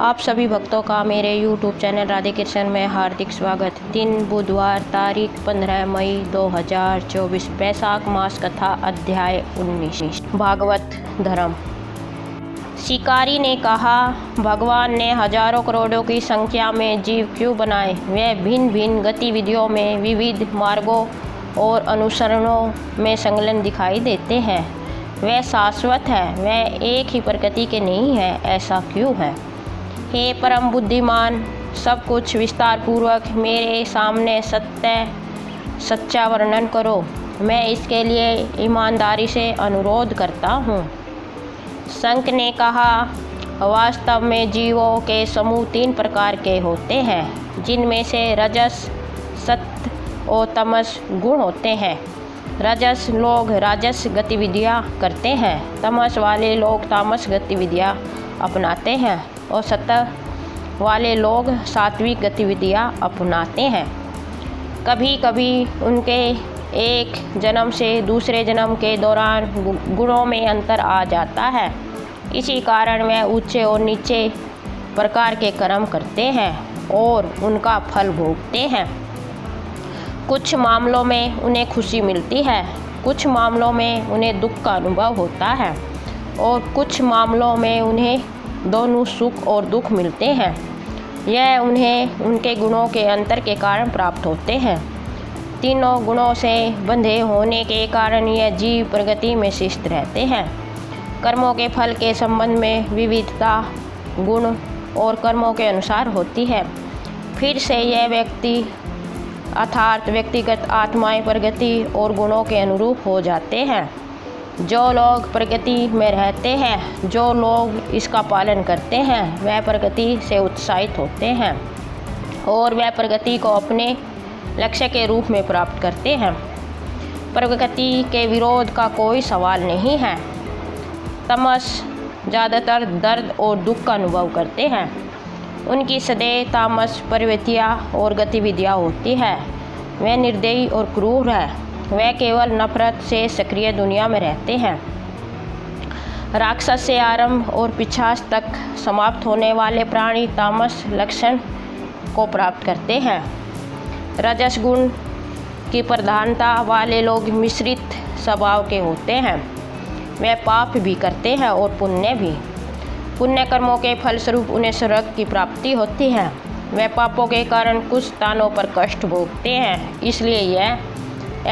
आप सभी भक्तों का मेरे YouTube चैनल राधे कृष्ण में हार्दिक स्वागत। दिन बुधवार तारीख 15 मई 2024 वैशाख मास कथा अध्याय 19 भागवत धर्म। शिकारी ने कहा, भगवान ने हजारों करोड़ों की संख्या में जीव क्यों बनाए? वे भिन्न भिन्न गतिविधियों में विविध मार्गों और अनुसरणों में संलग्न दिखाई देते हैं। वे शाश्वत है, वे एक ही प्रकृति के नहीं है। ऐसा क्यों है? हे परम बुद्धिमान, सब कुछ विस्तार पूर्वक मेरे सामने सच्चा वर्णन करो। मैं इसके लिए ईमानदारी से अनुरोध करता हूँ। शंख ने कहा, वास्तव में जीवों के समूह 3 प्रकार के होते हैं, जिनमें से रजस, सत्व और तमस गुण होते हैं। रजस लोग राजस गतिविधियाँ करते हैं, तमस वाले लोग तामस गतिविधियाँ अपनाते हैं और सत्व वाले लोग सात्विक गतिविधियाँ अपनाते हैं। कभी कभी उनके एक जन्म से दूसरे जन्म के दौरान गुणों में अंतर आ जाता है। इसी कारण वे ऊंचे और नीचे प्रकार के कर्म करते हैं और उनका फल भोगते हैं। कुछ मामलों में उन्हें खुशी मिलती है, कुछ मामलों में उन्हें दुख का अनुभव होता है और कुछ मामलों में उन्हें दोनों सुख और दुख मिलते हैं। यह उन्हें उनके गुणों के अंतर के कारण प्राप्त होते हैं। तीनों गुणों से बंधे होने के कारण यह जीव प्रगति में शिष्ट रहते हैं। कर्मों के फल के संबंध में विविधता गुण और कर्मों के अनुसार होती है। फिर से यह व्यक्ति अर्थात व्यक्तिगत आत्माएं प्रगति और गुणों के अनुरूप हो जाते हैं। जो लोग प्रगति में रहते हैं, जो लोग इसका पालन करते हैं, वह प्रगति से उत्साहित होते हैं और वह प्रगति को अपने लक्ष्य के रूप में प्राप्त करते हैं। प्रगति के विरोध का कोई सवाल नहीं है। तमस ज़्यादातर दर्द और दुख का अनुभव करते हैं। उनकी सदैव तामस प्रवृत्तियाँ और गतिविधियाँ होती है। वह निर्दयी और क्रूर है। वह केवल नफरत से सक्रिय दुनिया में रहते हैं। राक्षस से आरंभ और पिशाच तक समाप्त होने वाले प्राणी तामस लक्षण को प्राप्त करते हैं। रजस गुण की प्रधानता वाले लोग मिश्रित स्वभाव के होते हैं। वे पाप भी करते हैं और पुण्य भी। पुण्य कर्मों के फलस्वरूप उन्हें स्वर्ग की प्राप्ति होती है। वे पापों के कारण कुछ स्थानों पर कष्ट भोगते हैं, इसलिए यह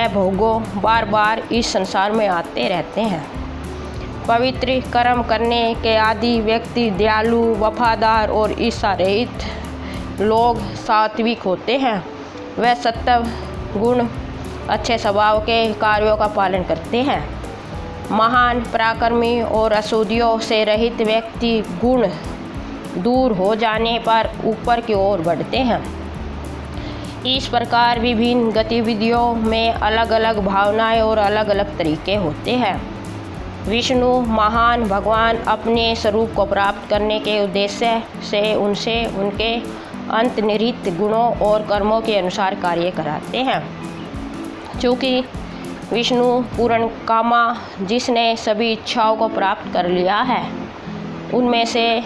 भोगों बार बार इस संसार में आते रहते हैं। पवित्र कर्म करने के आदि व्यक्ति दयालु, वफादार और ईर्ष्या रहित लोग सात्विक होते हैं। वह सत्व गुण अच्छे स्वभाव के कार्यों का पालन करते हैं। महान पराक्रमी और अशुद्धियों से रहित व्यक्ति गुण दूर हो जाने पर ऊपर की ओर बढ़ते हैं। इस प्रकार विभिन्न गतिविधियों में अलग अलग भावनाएं और अलग अलग तरीके होते हैं। विष्णु महान भगवान अपने स्वरूप को प्राप्त करने के उद्देश्य से उनसे उनके अंतर्निहित गुणों और कर्मों के अनुसार कार्य कराते हैं। चूँकि विष्णु पूर्ण कामा, जिसने सभी इच्छाओं को प्राप्त कर लिया है, उनमें से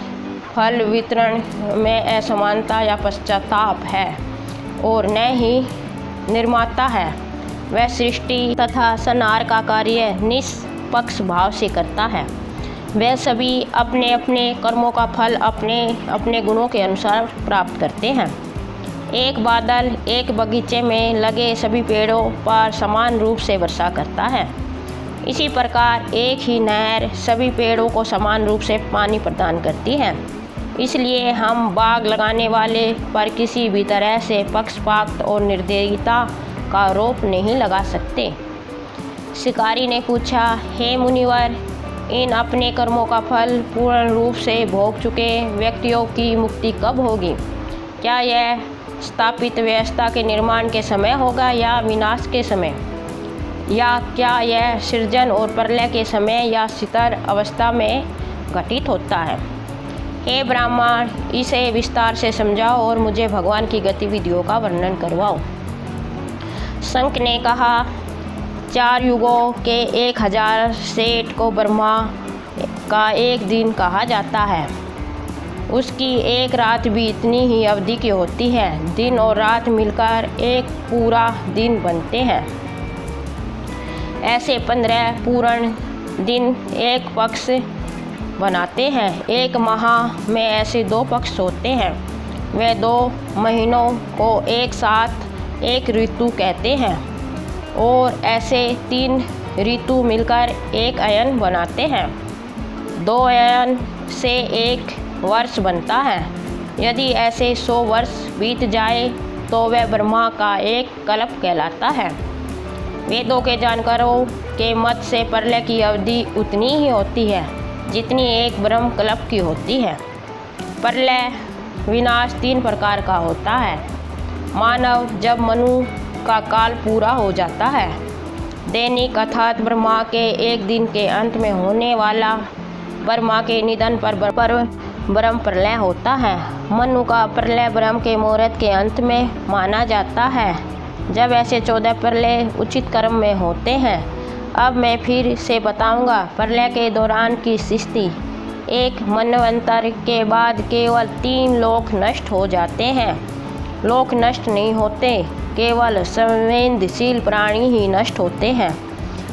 फल वितरण में असमानता या पश्चाताप है और न ही निर्माता है। वह सृष्टि तथा संहार का कार्य निष्पक्ष भाव से करता है। वह सभी अपने अपने कर्मों का फल अपने अपने गुणों के अनुसार प्राप्त करते हैं। एक बादल एक बगीचे में लगे सभी पेड़ों पर समान रूप से वर्षा करता है। इसी प्रकार एक ही नहर सभी पेड़ों को समान रूप से पानी प्रदान करती है। इसलिए हम बाग लगाने वाले पर किसी भी तरह से पक्षपात और निर्दयता का आरोप नहीं लगा सकते। शिकारी ने पूछा, हे मुनिवर, इन अपने कर्मों का फल पूर्ण रूप से भोग चुके व्यक्तियों की मुक्ति कब होगी? क्या यह स्थापित व्यवस्था के निर्माण के समय होगा या विनाश के समय, या क्या यह सृजन और प्रलय के समय या शिथिल अवस्था में घटित होता है? हे ब्राह्मण, इसे विस्तार से समझाओ और मुझे भगवान की गतिविधियों का वर्णन करवाओ। शंख ने कहा, 4 युगों के 1000 सेठ को ब्रह्मा का एक दिन कहा जाता है। उसकी एक रात भी इतनी ही अवधि की होती है। दिन और रात मिलकर एक पूरा दिन बनते हैं। ऐसे 15 पूर्ण दिन एक पक्ष बनाते हैं। एक माह में ऐसे 2 पक्ष होते हैं। वे 2 महीनों को एक साथ एक ऋतु कहते हैं और ऐसे 3 ऋतु मिलकर एक अयन बनाते हैं। 2 अयन से 1 वर्ष बनता है। यदि ऐसे 100 वर्ष बीत जाए तो वह ब्रह्मा का एक कल्प कहलाता है। वेदों के जानकारों के मत से प्रलय की अवधि उतनी ही होती है जितनी एक ब्रह्म कल्प की होती है। प्रलय विनाश 3 प्रकार का होता है। मानव जब मनु का काल पूरा हो जाता है। दैनिक अर्थात ब्रह्मा के एक दिन के अंत में होने वाला ब्रह्मा के निधन पर ब्रह्म प्रलय होता है। मनु का प्रलय ब्रह्म के मुहूर्त के अंत में माना जाता है। जब ऐसे 14 प्रलय उचित क्रम में होते हैं। अब मैं फिर से बताऊंगा प्रलय के दौरान की स्थिति। एक मनवंतर के बाद केवल 3 लोक नष्ट हो जाते हैं। लोक नष्ट नहीं होते, केवल संवेदनशील प्राणी ही नष्ट होते हैं।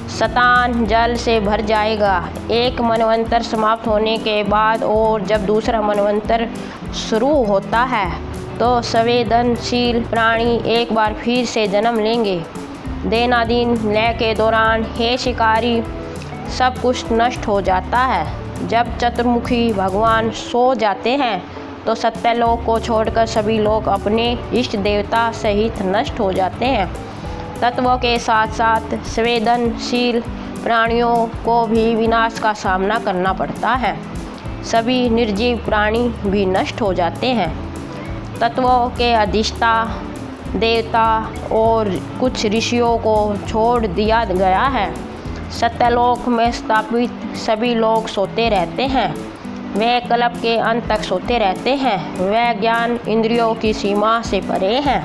शतान जल से भर जाएगा। एक मनवंतर समाप्त होने के बाद और जब दूसरा मनवंतर शुरू होता है तो संवेदनशील प्राणी एक बार फिर से जन्म लेंगे। दैनंदिन लय के दौरान हे शिकारी सब कुछ नष्ट हो जाता है। जब चतुर्मुखी भगवान सो जाते हैं तो सत्यलोक को छोड़कर सभी लोग अपने इष्ट देवता सहित नष्ट हो जाते हैं। तत्वों के साथ साथ संवेदनशील प्राणियों को भी विनाश का सामना करना पड़ता है। सभी निर्जीव प्राणी भी नष्ट हो जाते हैं। तत्वों के अधिष्ठा देवता और कुछ ऋषियों को छोड़ दिया गया है। सत्यलोक में स्थापित सभी लोग सोते रहते हैं। वे कल्प के अंत तक सोते रहते हैं। वह ज्ञान इंद्रियों की सीमा से परे हैं।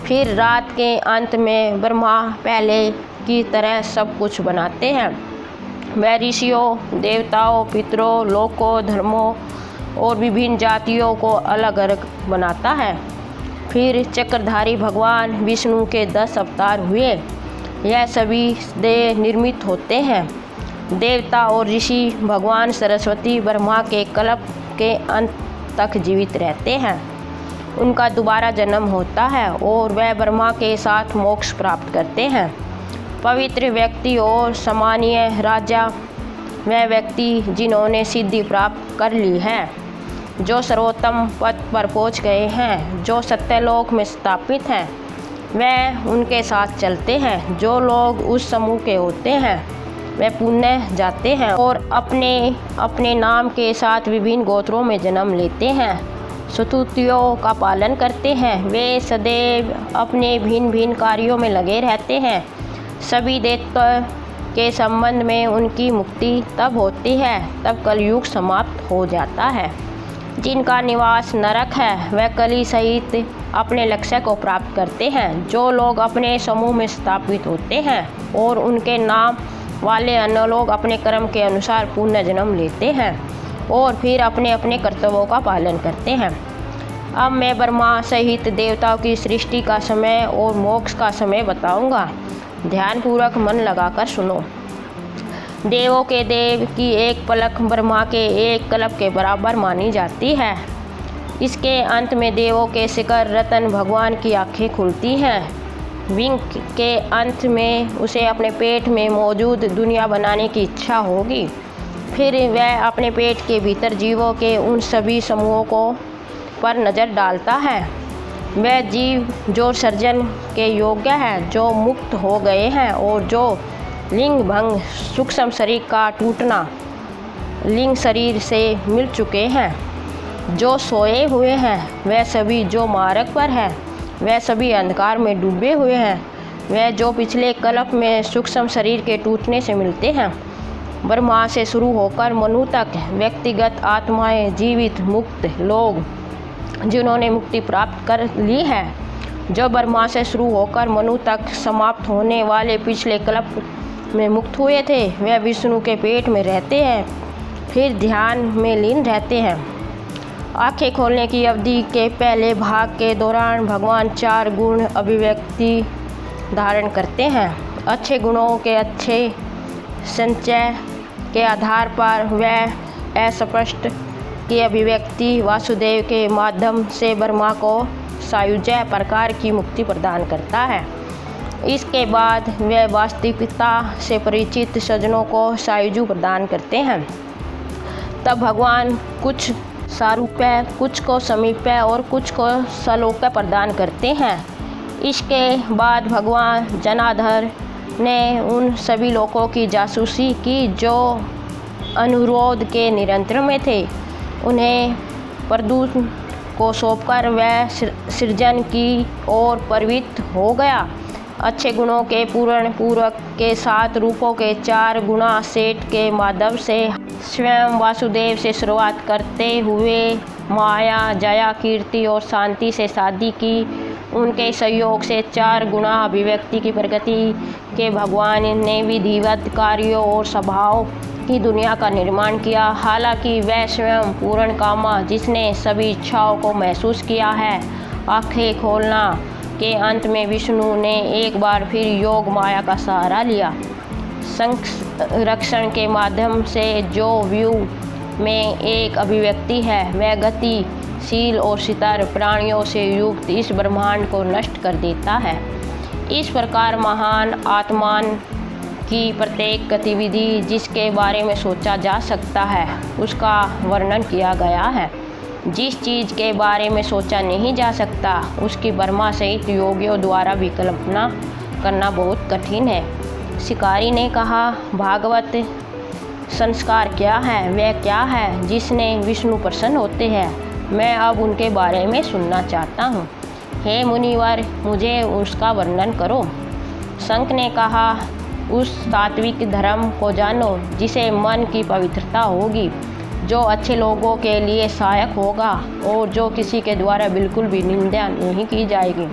फिर रात के अंत में ब्रह्मा पहले की तरह सब कुछ बनाते हैं। वह ऋषियों देवताओं पितरों लोकों धर्मों और विभिन्न जातियों को अलग अलग बनाता है। फिर चक्रधारी भगवान विष्णु के 10 अवतार हुए। यह सभी देह निर्मित होते हैं। देवता और ऋषि भगवान सरस्वती ब्रह्मा के कल्प के अंत तक जीवित रहते हैं। उनका दोबारा जन्म होता है और वह ब्रह्मा के साथ मोक्ष प्राप्त करते हैं। पवित्र व्यक्ति और सम्मानीय राजा वह व्यक्ति जिन्होंने सिद्धि प्राप्त कर ली है, जो सर्वोत्तम पद पर पहुंच गए हैं, जो सत्यलोक में स्थापित हैं, वह उनके साथ चलते हैं। जो लोग उस समूह के होते हैं वे पुण्य जाते हैं और अपने अपने नाम के साथ विभिन्न गोत्रों में जन्म लेते हैं। स्तुतियों का पालन करते हैं। वे सदैव अपने भिन्न भिन्न कार्यों में लगे रहते हैं। सभी देवताओं के संबंध में उनकी मुक्ति तब होती है तब कलयुग समाप्त हो जाता है। जिनका निवास नरक है वह कली सहित अपने लक्ष्य को प्राप्त करते हैं। जो लोग अपने समूह में स्थापित होते हैं और उनके नाम वाले अन्य लोग अपने कर्म के अनुसार पुण्य जन्म लेते हैं और फिर अपने अपने कर्तव्यों का पालन करते हैं। अब मैं ब्रह्मा सहित देवताओं की सृष्टि का समय और मोक्ष का समय बताऊंगा। ध्यानपूर्वक मन लगाकर सुनो। देवों के देव की एक पलक ब्रह्मा के एक कल्प के बराबर मानी जाती है। इसके अंत में देवों के शिखर रतन भगवान की आंखें खुलती हैं। विंक के अंत में उसे अपने पेट में मौजूद दुनिया बनाने की इच्छा होगी। फिर वह अपने पेट के भीतर जीवों के उन सभी समूहों को पर नज़र डालता है। वह जीव जो सर्जन के योग्य हैं, जो मुक्त हो गए हैं और जो लिंग भंग सूक्ष्म शरीर का टूटना लिंग शरीर से मिल चुके हैं, जो सोए हुए हैं, वह सभी जो मार्ग पर है, वह सभी अंधकार में डूबे हुए हैं, वह जो पिछले कल्प में सूक्ष्म शरीर के टूटने से मिलते हैं। ब्रह्मा से शुरू होकर मनु तक व्यक्तिगत आत्माएं जीवित मुक्त लोग जिन्होंने मुक्ति प्राप्त कर ली है। जो ब्रह्मा से शुरू होकर मनु तक समाप्त होने वाले पिछले कल्प में मुक्त हुए थे, वह विष्णु के पेट में रहते हैं, फिर ध्यान में लीन रहते हैं। आंखें खोलने की अवधि के पहले भाग के दौरान भगवान 4 गुण अभिव्यक्ति धारण करते हैं। अच्छे गुणों के अच्छे संचय के आधार पर वह अस्पष्ट की अभिव्यक्ति वासुदेव के माध्यम से ब्रह्मा को सायुज्य प्रकार की मुक्ति प्रदान करता है। इसके बाद वह वास्तविकता से परिचित सज्जनों को सायुज्य प्रदान करते हैं। तब भगवान कुछ सारूप्य, कुछ को समीप्य और कुछ को सलोक्य प्रदान करते हैं। इसके बाद भगवान जनार्दन ने उन सभी लोगों की जासूसी की जो अनुरोध के नियंत्रण में थे। उन्हें प्रद्युम्न को सौंपकर वह सृजन की ओर प्रवृत्त हो गया। अच्छे गुणों के पूर्ण पूरक के 7 रूपों के 4 गुणा सेट के माध्यम से स्वयं वासुदेव से शुरुआत करते हुए माया, जया, कीर्ति और शांति से शादी की। उनके सहयोग से 4 गुणा अभिव्यक्ति की प्रगति के भगवान ने विधिवत कार्यों और स्वभाव की दुनिया का निर्माण किया। हालांकि वह स्वयं पूर्ण कामा, जिसने सभी इच्छाओं को महसूस किया है। आंखें खोलना के अंत में विष्णु ने एक बार फिर योग माया का सहारा लिया। संरक्षण के माध्यम से जो व्यू में एक अभिव्यक्ति है, वह गतिशील और शितर प्राणियों से युक्त इस ब्रह्मांड को नष्ट कर देता है। इस प्रकार महान आत्मान की प्रत्येक गतिविधि जिसके बारे में सोचा जा सकता है, उसका वर्णन किया गया है। जिस चीज़ के बारे में सोचा नहीं जा सकता, उसकी ब्रह्मा सहित योगियों द्वारा भी कल्पना करना बहुत कठिन है। शिकारी ने कहा, भागवत संस्कार क्या है? वह क्या है जिसने विष्णु प्रसन्न होते हैं? मैं अब उनके बारे में सुनना चाहता हूँ। हे मुनिवर, मुझे उसका वर्णन करो। शंख ने कहा, उस सात्विक धर्म को जानो जिसे मन की पवित्रता होगी, जो अच्छे लोगों के लिए सहायक होगा और जो किसी के द्वारा बिल्कुल भी निंदा नहीं की जाएगी।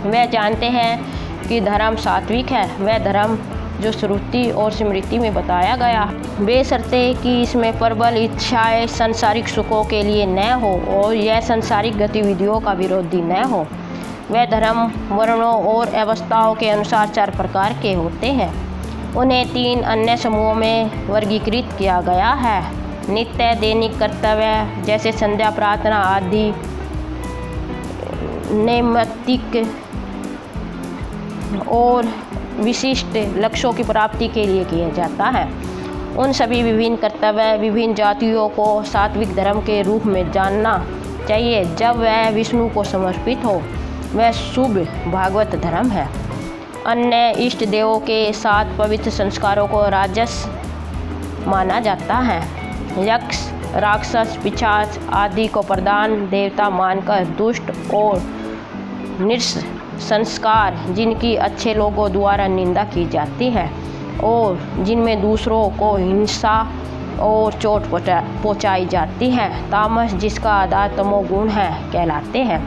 वह जानते हैं कि धर्म सात्विक है, वह धर्म जो श्रुति और स्मृति में बताया गया, बेशर्ते कि इसमें प्रबल इच्छाएं सांसारिक सुखों के लिए न हो और यह सांसारिक गतिविधियों का विरोधी न हो। वह धर्म वर्णों और अवस्थाओं के अनुसार 4 प्रकार के होते हैं। उन्हें 3 अन्य समूहों में वर्गीकृत किया गया है। नित्य दैनिक कर्तव्य जैसे संध्या, प्रार्थना आदि नैमित्तिक और विशिष्ट लक्ष्यों की प्राप्ति के लिए किया जाता है। उन सभी विभिन्न कर्तव्य विभिन्न जातियों को सात्विक धर्म के रूप में जानना चाहिए। जब वह विष्णु को समर्पित हो, वह शुभ भागवत धर्म है। अन्य इष्ट देवों के 7 पवित्र संस्कारों को राजस माना जाता है। यक्ष, राक्षस, पिशाच आदि को प्रधान देवता मानकर दुष्ट और नृशंस संस्कार, जिनकी अच्छे लोगों द्वारा निंदा की जाती है और जिनमें दूसरों को हिंसा और चोट पहुँचाई जाती है, तामस, जिसका आधार तमोगुण है, कहलाते हैं।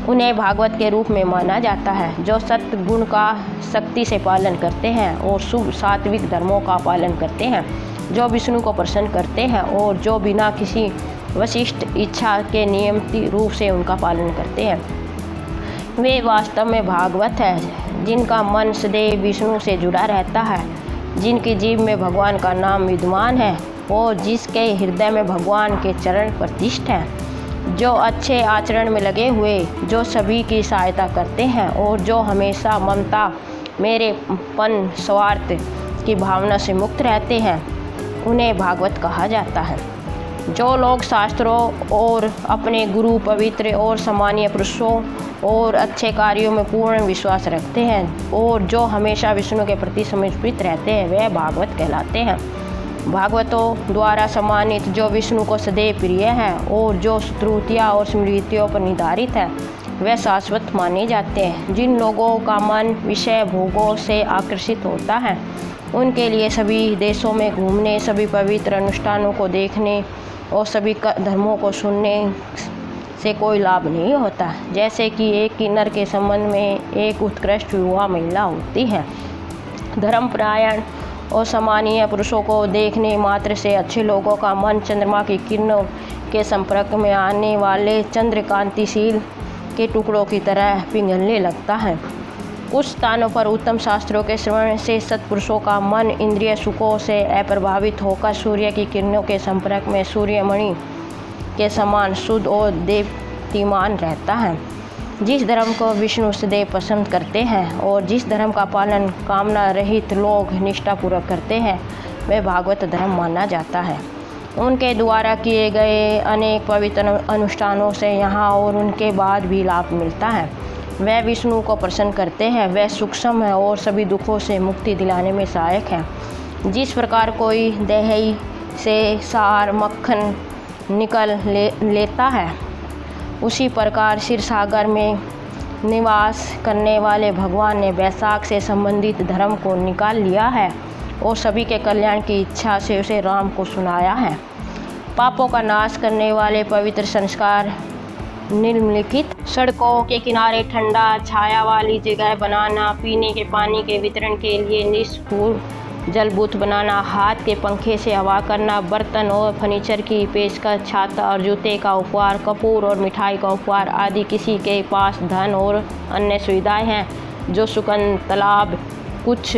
उन्हें भागवत के रूप में माना जाता है, जो सत्य गुण का सख्ती से पालन करते हैं और शुभ सात्विक धर्मों का पालन करते हैं, जो विष्णु को प्रसन्न करते हैं और जो बिना किसी विशिष्ट इच्छा के नियमित रूप से उनका पालन करते हैं। वे वास्तव में भागवत है, जिनका मन सदैव विष्णु से जुड़ा रहता है, जिनकी जीभ में भगवान का नाम विद्यमान है और जिसके हृदय में भगवान के चरण प्रतिष्ठित हैं, जो अच्छे आचरण में लगे हुए, जो सभी की सहायता करते हैं और जो हमेशा ममता, मेरेपन, स्वार्थ की भावना से मुक्त रहते हैं, उन्हें भागवत कहा जाता है। जो लोग शास्त्रों और अपने गुरु, पवित्र और सम्मानीय पुरुषों और अच्छे कार्यों में पूर्ण विश्वास रखते हैं और जो हमेशा विष्णु के प्रति समर्पित रहते हैं, वे भागवत कहलाते हैं। भागवतों द्वारा सम्मानित जो विष्णु को सदैव प्रिय है और जो श्रुतियाँ और स्मृतियों पर निर्धारित है, वे शाश्वत माने जाते हैं। जिन लोगों का मन विषय भोगों से आकर्षित होता है, उनके लिए सभी देशों में घूमने, सभी पवित्र अनुष्ठानों को देखने और सभी धर्मों को सुनने से कोई लाभ नहीं होता। जैसे कि एक किन्नर के संबंध में एक उत्कृष्ट युवा महिला होती है। धर्मपरायण और सम्मानीय पुरुषों को देखने मात्र से अच्छे लोगों का मन चंद्रमा की किरणों के संपर्क में आने वाले चंद्रकांतिशील के टुकड़ों की तरह पिघलने लगता है। कुछ स्थानों पर उत्तम शास्त्रों के श्रवण से सत्पुरुषों का मन इंद्रिय सुखों से अप्रभावित होकर सूर्य की किरणों के संपर्क में सूर्यमणि के समान शुद्ध और देदीप्यमान रहता है। जिस धर्म को विष्णु सदैव पसंद करते हैं और जिस धर्म का पालन कामना रहित लोग निष्ठापूर्वक करते हैं, वह भागवत धर्म माना जाता है। उनके द्वारा किए गए अनेक पवित्र अनुष्ठानों से यहाँ और उनके बाद भी लाभ मिलता है। वह विष्णु को प्रसन्न करते हैं, वह सूक्ष्म है और सभी दुखों से मुक्ति दिलाने में सहायक है। जिस प्रकार कोई दही से सार मक्खन निकल लेता है, उसी प्रकार क्षीर सागर में निवास करने वाले भगवान ने वैशाख से संबंधित धर्म को निकाल लिया है और सभी के कल्याण की इच्छा से उसे राम को सुनाया है। पापों का नाश करने वाले पवित्र संस्कार निम्नलिखित: सड़कों के किनारे ठंडा छाया वाली जगह बनाना, पीने के पानी के वितरण के लिए निष्ठुर जलबूथ बनाना, हाथ के पंखे से हवा करना, बर्तन और फर्नीचर की पेशकश, छाता और जूते का उपहार, कपूर और मिठाई का उपहार आदि। किसी के पास धन और अन्य सुविधाएं हैं जो सुगंध, तालाब, कुछ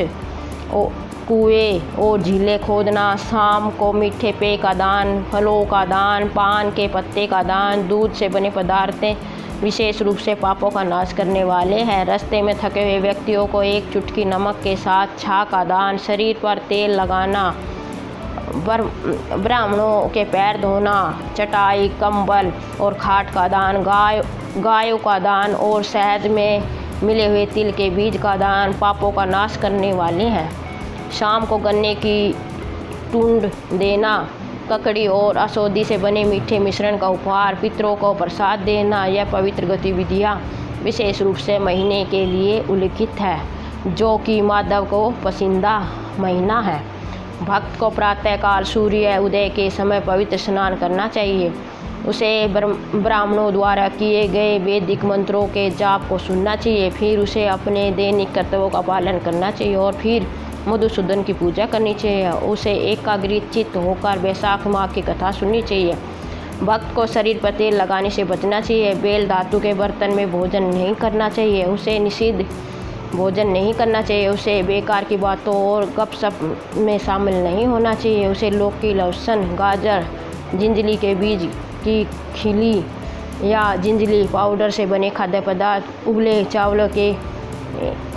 कुएं और झीलें खोदना, शाम को मीठे पेय का दान, फलों का दान, पान के पत्ते का दान, दूध से बने पदार्थें विशेष रूप से पापों का नाश करने वाले हैं। रास्ते में थके हुए व्यक्तियों को एक चुटकी नमक के साथ छाछ का दान, शरीर पर तेल लगाना, ब्राह्मणों के पैर धोना, चटाई, कंबल और खाट का दान, गायों का दान और शहद में मिले हुए तिल के बीज का दान पापों का नाश करने वाले हैं। शाम को गन्ने की टूंड देना, ककड़ी और असौदी से बने मीठे मिश्रण का उपहार, पितरों को प्रसाद देना, यह पवित्र गतिविधियाँ विशेष रूप से महीने के लिए उल्लिखित है, जो कि माधव को पसंदीदा महीना है। भक्त को प्रातःकाल सूर्य उदय के समय पवित्र स्नान करना चाहिए। उसे ब्राह्मणों द्वारा किए गए वैदिक मंत्रों के जाप को सुनना चाहिए। फिर उसे अपने दैनिक कर्तव्यों का पालन करना चाहिए और फिर मधुसूदन की पूजा करनी चाहिए। उसे एकाग्रचित्त होकर वैशाख माह की कथा सुननी चाहिए। भक्त को शरीर पर तेल लगाने से बचना चाहिए। बेल धातु के बर्तन में भोजन नहीं करना चाहिए। उसे निषिद्ध भोजन नहीं करना चाहिए। उसे बेकार की बातों और गपशप में शामिल नहीं होना चाहिए। उसे लौकी, लहसुन, गाजर, जिंजली के बीज की खिली या जिंजली पाउडर से बने खाद्य पदार्थ, उबले चावलों के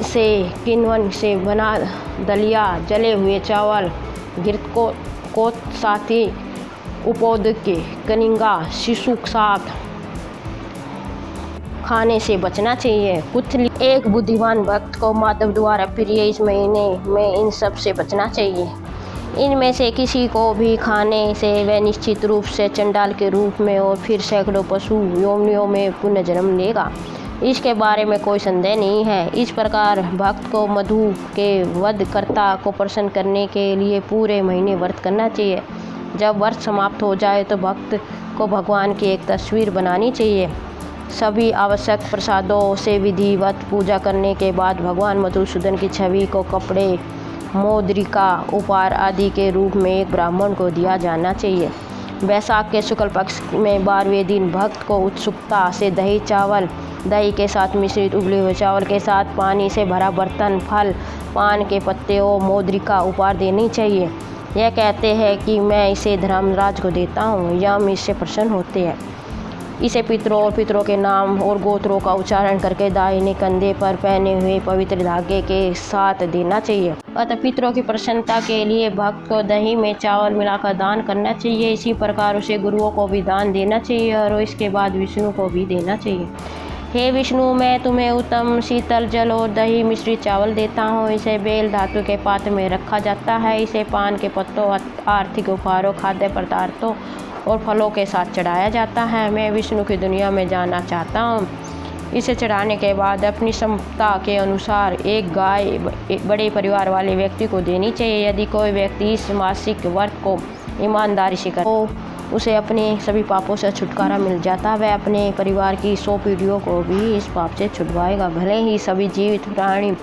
से किण्वन से बना दलिया, जले हुए चावल, घृतकोत साथी, उपोदक, कनिंगा, शिशु साग खाने से बचना चाहिए। कुथली एक बुद्धिमान भक्त को माधव द्वारा प्रिय इस महीने में इन सब से बचना चाहिए। इनमें से किसी को भी खाने से वह निश्चित रूप से चंडाल के रूप में और फिर सैकड़ों पशु योनियों में पुनः जन्म लेगा, इसके बारे में कोई संदेह नहीं है। इस प्रकार भक्त को मधु के वधकर्ता को प्रसन्न करने के लिए पूरे महीने व्रत करना चाहिए। जब व्रत समाप्त हो जाए तो भक्त को भगवान की एक तस्वीर बनानी चाहिए। सभी आवश्यक प्रसादों से विधिवत पूजा करने के बाद भगवान मधुसूदन की छवि को कपड़े, मोद्रिका, उपहार आदि के रूप में एक ब्राह्मण को दिया जाना चाहिए। वैशाख के शुक्ल पक्ष में 12वें दिन भक्त को उत्सुकता से दही के साथ मिश्रित उबले हुए चावल के साथ पानी से भरा बर्तन, फल, पान के पत्ते और मोद्रिका उपहार देनी चाहिए। यह कहते हैं कि मैं इसे धर्मराज को देता हूँ, यम इससे प्रसन्न होते हैं। इसे पितरों और पितरों के नाम और गोत्रों का उच्चारण करके दाहिने कंधे पर पहने हुए पवित्र धागे के साथ देना चाहिए। अतः पितरों की प्रसन्नता के लिए भक्त को दही में चावल मिलाकर दान करना चाहिए। इसी प्रकार उसे गुरुओं को भी दान देना चाहिए और इसके बाद विष्णु को भी देना चाहिए। हे विष्णु, मैं तुम्हें उत्तम शीतल जल और दही मिश्रित चावल देता हूँ। इसे बेल धातु के पात्र में रखा जाता है। इसे पान के पत्तों, आर्थिक उपहारों, खाद्य पदार्थों और फलों के साथ चढ़ाया जाता है। मैं विष्णु की दुनिया में जाना चाहता हूँ। इसे चढ़ाने के बाद अपनी क्षमता के अनुसार एक गाय बड़े परिवार वाले व्यक्ति को देनी चाहिए। यदि कोई व्यक्ति इस मासिक व्रत को ईमानदारी से करे तो उसे अपने सभी पापों से छुटकारा मिल जाता है। वह अपने परिवार की 100 पीढ़ियों को भी इस पाप से छुड़वाएगा। भले ही सभी जीवित प्राणी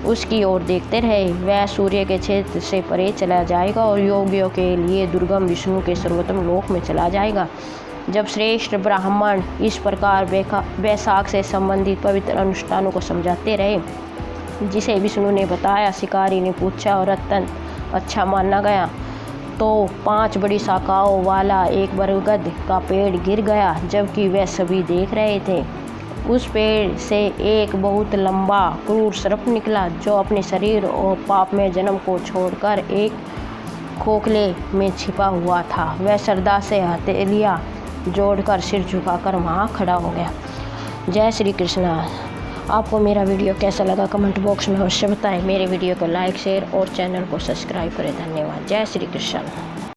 उसकी ओर देखते रहे, वह सूर्य के क्षेत्र से परे चला जाएगा और योगियों के लिए दुर्गम विष्णु के सर्वोत्तम लोक में चला जाएगा। जब श्रेष्ठ ब्राह्मण इस प्रकार बैसाख से संबंधित पवित्र अनुष्ठानों को समझाते रहे, जिसे विष्णु ने बताया, शिकारी ने पूछा और अत्यंत अच्छा माना गया, तो 5 बड़ी शाखाओं वाला एक बरगद का पेड़ गिर गया। जबकि वह सभी देख रहे थे, उस पेड़ से एक बहुत लंबा क्रूर सर्प निकला, जो अपने शरीर और पाप में जन्म को छोड़कर एक खोखले में छिपा हुआ था। वह श्रद्धा से हथेलियाँ जोड़कर सिर झुकाकर वहाँ खड़ा हो गया। जय श्री कृष्ण। आपको मेरा वीडियो कैसा लगा कमेंट बॉक्स में अवश्य बताएं। मेरे वीडियो को लाइक, शेयर और चैनल को सब्सक्राइब करें। धन्यवाद। जय श्री कृष्ण।